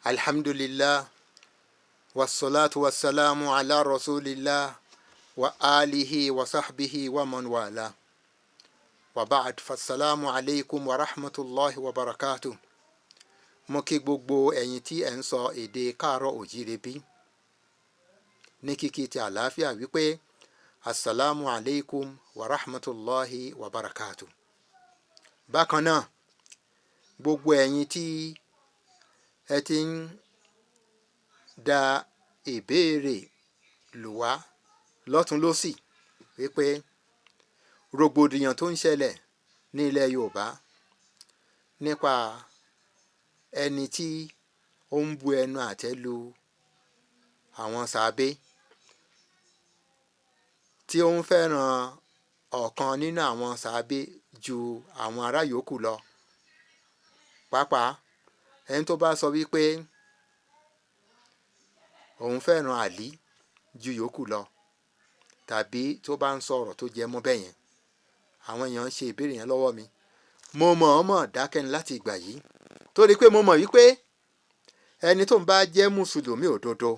alhamdulillah wassalatu wassalamu ala rasulillah wa alihi wa sahbihi wa man wala wa ba'd fassalamu alaykum wa rahmatullahi wa barakatuh. Mo kí gbogbo ẹ̀yin tí ẹ ń sọ èdè káàárọ̀ òjíire bí ní kíkí ti àlàáfíà wípé assalamu alaykum wa rahmatullahi wa barakatuh. Bákan náà gbogbo ẹ̀yin tí ẹ ti ń da ìbéèrè lù wá lọ́tún lósì wípé rògbòdìyàn tó ń ṣẹlẹ̀ ní ilẹ̀ Yorùbá nípa ẹni tí ó ń bu ẹnu àtẹ́ lu àwọn sàábé tí ó ń fẹ́ràn ọ̀kan nínú àwọn sàábé ju àwọn ará yòókù lọ, pàápàá ẹni tó bá sọ wípé òun fẹ́ràn Àlí ju yòókù lọ tàbí tó bá ń sọ ọ̀rọ̀ tó jẹ mọ́ bẹ́ẹ̀ yẹn. Àwọn èèyàn ń ṣe ìbéèrè yẹn lọ́wọ́ mi. Mo mọ̀ọ́mọ̀ dákẹ́ni láti ìgbà yìí torí pé mo mọ̀ wípé ẹni tó ń bá jẹ́ mùsùlùmí òdodo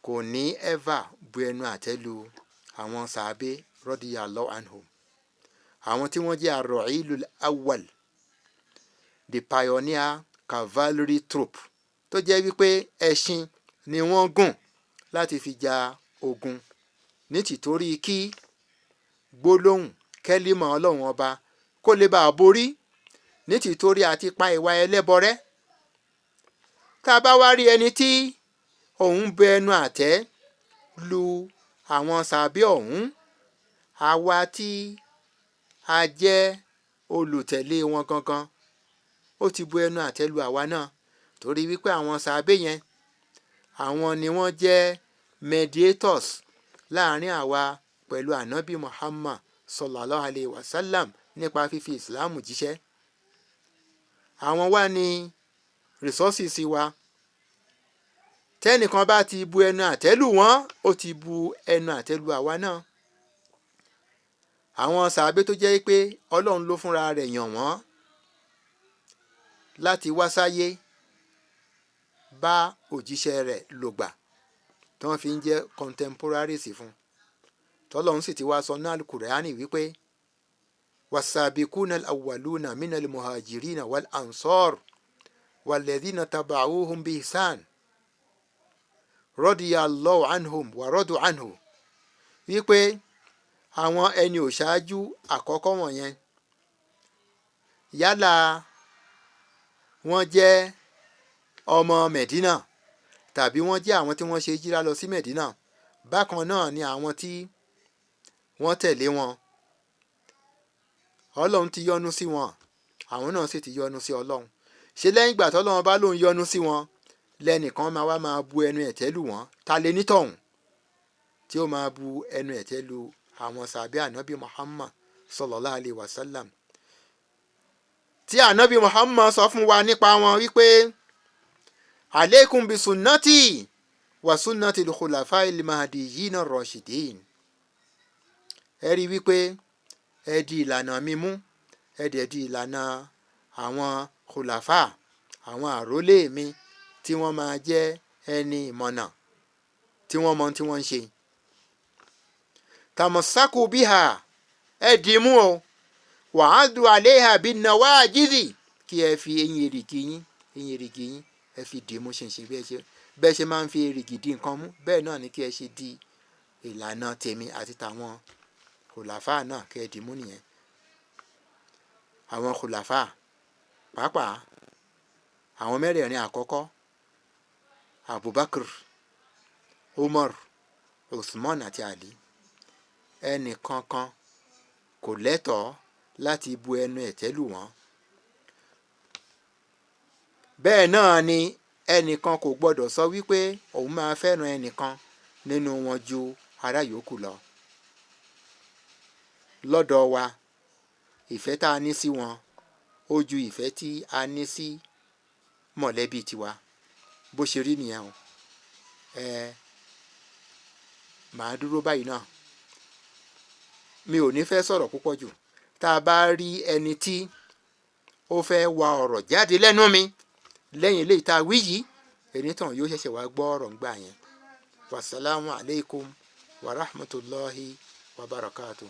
kò ní ever bu ẹnu àtẹ́ lu àwọn sàábé radiyallahu anhum, àwọn tí wọ́n jẹ́ ar-Ra'ilul Awwal, the pioneer cavalry troop, tó jẹ́ wípé ẹṣin ni wọ́n gùn láti fi ja ogun ní tìtorí kí gbólóhùn kẹ́límà Ọlọ́run ọba kó lè bá a borí, ní tìtorí àti pa ìwà ẹlẹ́bọ rẹ́. Tá a bá wá rí ẹni tí òun bẹ ẹnu àtẹ́ lu àwọn sàbí ọ̀hún, àwa tí a jẹ́ olùtẹ̀lé wọn gangan ó ti bu ẹnu àtẹ́ lu àwa náà torí wípé àwọn sàbí yẹn àwọn ni wọ́n jẹ́ mediators láàrin àwa pẹ̀lú ànábì Muhammad sallallahu alayhi wa sallam nípa fífi ìsìláàmù jíṣẹ́. Àwọn wá ní resources wa. Tẹ́nìkan bá ti bu ẹnu àtẹ́ lù wọ́n, ó ti bu ẹnu àtẹ́ lù àwa náà. Àwọn sàábé tó jẹ́ pé Ọlọ́run ló fúnra rẹ̀ yàn wọ́n láti wá sáyé bá òjíṣẹ́ rẹ̀ lògbà tí wọ́n fi ń jẹ́ contemporaries fún. Tọ́lọ́run sì ti wá sọ náà Al-Qur'ani wípé was-sabiquna al-awwaluna mina al-muhajirina wal-ansar wal-ladhina taba'uhum bi-ihsan radiyallahu anhum wa radu anhu, wípé àwọn ẹni òṣáájú àkọ́kọ́ wọ̀nyẹn yálà wọ́n jẹ́ ọmọ Medina tàbí wọ́n jẹ́ àwọn tí wọ́n ṣe jíra lọ sí Medina, bákan náà ni àwọn tí wọ́n tẹ̀lé wọn. Ọlọ́run ti yọ́nú sí wọn, àwọn náà sì ti yọ́nú sí Ọlọ́run. Ṣé lẹ́yìn ìgbà tọ́lọ́run bá lóun yọ́nú sí wọn lẹ́nìkan máa bu ẹnu ẹ̀tẹ́ lù wọ́n? Ta lè nítọ̀hún tí ó máa bu ẹnu ẹ̀tẹ́ lù àwọn sàbí ànábì Muhammad sallallahu alayhi wa sallam, tí ànábì Muhammad sọ fún wa nípa wọn wípé alaykum bi sunnati wa sunnati al-khulafa'il mahdiyyin ar-rashidin. Ẹ rí wípé ẹ di ìlànà mi mú, ẹ dẹ̀ di ìlànà àwọn khulafa, àwọn àrólé mi tí wọ́n máa jẹ́ ẹni ìmọ̀nà tí wọ́n mọ tí wọ́n ń ṣe. Tamassaku biha, ẹ dì mú o, wa'addu alayha bin nawajidhi, kí ẹ fi eyín èrìgì yín ẹ fi dì mú ṣinṣin bẹ́ẹ̀ ṣe máa ń fi èrìgì di nǹkan mú, bẹ́ẹ̀ náà ni kí ẹ ṣe di ìlànà tèmi àti tàwọn khulafa náà, kí ẹ dì mú nìyẹn. Àwọn khulafa pàápàá àwọn mẹ́rẹ̀ẹ̀rin àkọ́kọ́, Abubakar, Umar, Usman àti Ali, ẹnì kankan kò lẹ́tọ̀ọ́ láti bu ẹnu ẹ̀tẹ́ lù wọ́n. Bẹ́ẹ̀ náà ni ẹnìkan kò gbọ́dọ̀ sọ wípé òun máa fẹ́ràn ẹnìkan nínú wọn ju ará yòókù lọ. Lọ́dọ̀ wa ìfẹ́ tá a ní sí wọn ó ju ìfẹ́ tí a ní sí mọ̀lẹ́bí tiwa. Bó ṣe rí nìyẹn o. Màá dúró báyìí náà. Mi ò ní fẹ́ sọ̀rọ̀ púpọ̀ jù. Tá a bá rí ẹni tí ó fẹ́ wa ọ̀rọ̀ jáde lẹ́nu mi lẹ́yìn eléyìí tá a wí yìí ẹni tán yóò ṣẹ̀ṣẹ̀ wá gbọ́ ọ̀rọ̀ ńgbà yẹn. Wasalaamu alaykum wa rahmatulahi wa barakatuh.